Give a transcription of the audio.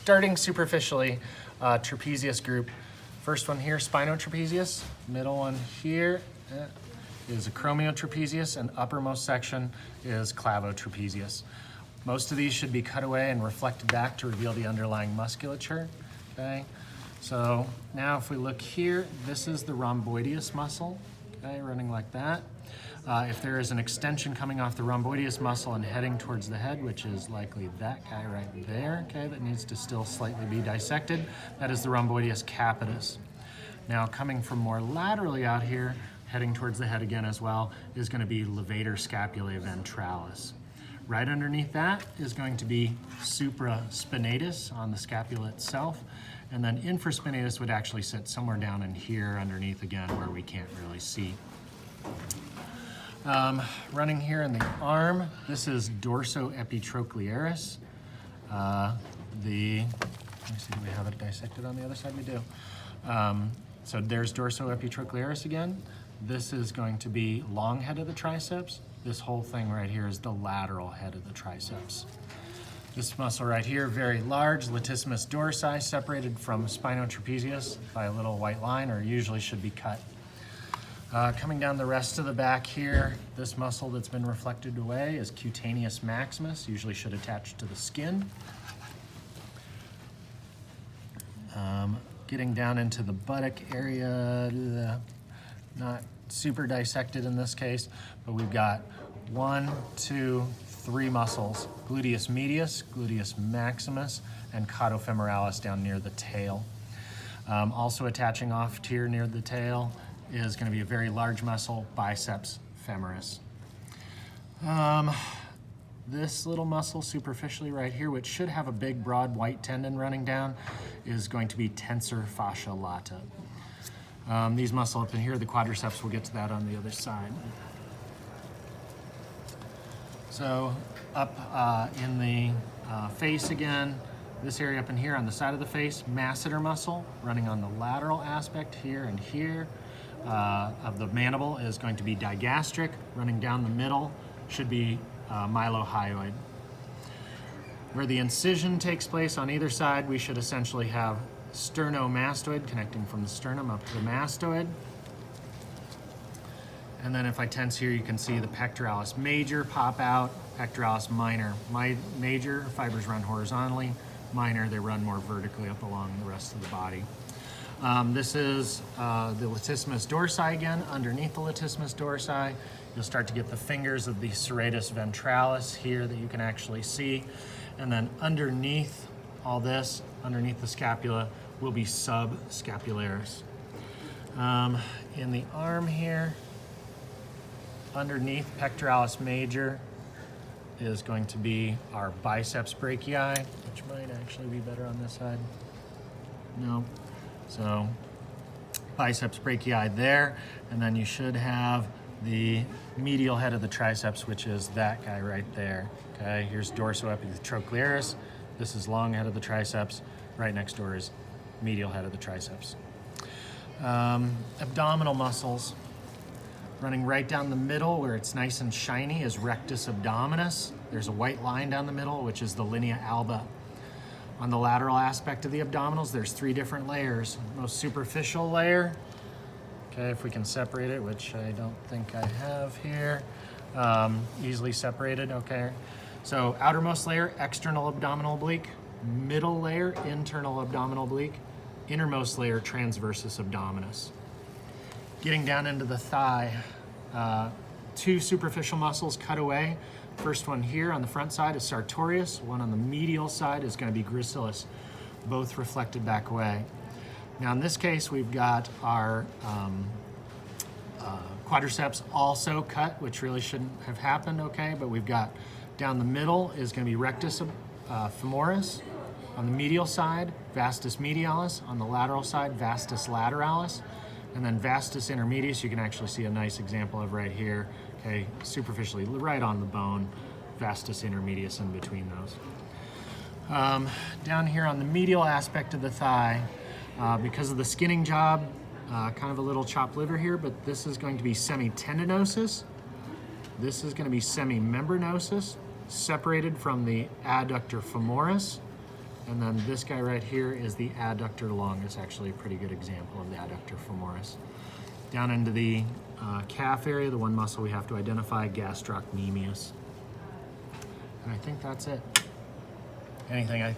starting superficially, trapezius group. First one here, spinotrapezius. Middle one here is acromiotrapezius, and uppermost section is clavotrapezius. Most of these should be cut away and reflected back to reveal the underlying musculature. Okay, so now if we look here, this is the rhomboideus muscle, okay, running like that. If there is an extension coming off the rhomboideus muscle and heading towards the head, which is likely that guy right there, okay, that needs to still slightly be dissected, that is the rhomboideus capitis. Now coming from more laterally out here, heading towards the head again as well, is going to be levator scapulae ventralis. Right underneath that is going to be supraspinatus on the scapula itself, and then infraspinatus would actually sit somewhere down in here underneath again where we can't really see. Running here in the arm, this is dorsoepitrochlearis. Let me see, do we have it dissected on the other side? We do. So there's dorsoepitrochlearis again. This is going to be long head of the triceps. This whole thing right here is the lateral head of the triceps. This muscle right here, very large, latissimus dorsi, separated from spinotrapezius by a little white line, or usually should be cut. Coming down the rest of the back here, this muscle that's been reflected away is cutaneous maximus, usually should attach to the skin. Getting down into the buttock area, not super dissected in this case, but we've got 1, 2, 3 muscles: gluteus medius, gluteus maximus, and caudofemoralis down near the tail. Also attaching off here near the tail is going to be a very large muscle, biceps femoris. This little muscle superficially right here, which should have a big broad white tendon running down, is going to be tensor fascia lata. These muscles up in here, the quadriceps, we'll get to that on the other side. So up in the face again, this area up in here on the side of the face, masseter muscle running on the lateral aspect here and here of the mandible is going to be digastric. Running down the middle should be mylohyoid. Where the incision takes place on either side, we should essentially have sternomastoid connecting from the sternum up to the mastoid. And then if I tense here, you can see the pectoralis major pop out, pectoralis minor. Major fibers run horizontally, minor, they run more vertically up along the rest of the body. This is the latissimus dorsi again. Underneath the latissimus dorsi, you'll start to get the fingers of the serratus ventralis here that you can actually see. And then underneath all this, underneath the scapula, will be subscapularis. In the arm here, underneath pectoralis major is going to be our biceps brachii, which might actually be better on this side. No. So biceps brachii there, and then you should have the medial head of the triceps, which is that guy right there. Okay, here's dorsoepitrochlearis. This is long head of the triceps. Right next door is medial head of the triceps. Abdominal muscles. Running right down the middle where it's nice and shiny is rectus abdominis. There's a white line down the middle, which is the linea alba. On the lateral aspect of the abdominals, there's 3 different layers. Most superficial layer, okay, if we can separate it, which I don't think I have here, easily separated, okay. So outermost layer, external abdominal oblique. Middle layer, internal abdominal oblique. Innermost layer, transversus abdominis. Getting down into the thigh, 2 superficial muscles cut away. First one here on the front side is sartorius. One on the medial side is going to be gracilis, both reflected back away. Now in this case, we've got our quadriceps also cut, which really shouldn't have happened, okay? But we've got down the middle is going to be rectus femoris. On the medial side, vastus medialis. On the lateral side, vastus lateralis. And then vastus intermedius, you can actually see a nice example of right here. Okay, superficially, right on the bone, vastus intermedius in between those. Down here on the medial aspect of the thigh, because of the skinning job, kind of a little chopped liver here, but this is going to be semitendinosus. This is going to be semimembranosus, separated from the adductor femoris. And then this guy right here is the adductor longus, actually a pretty good example of the adductor femoris. Down into the calf area, the one muscle we have to identify, gastrocnemius. And I think that's it. Anything I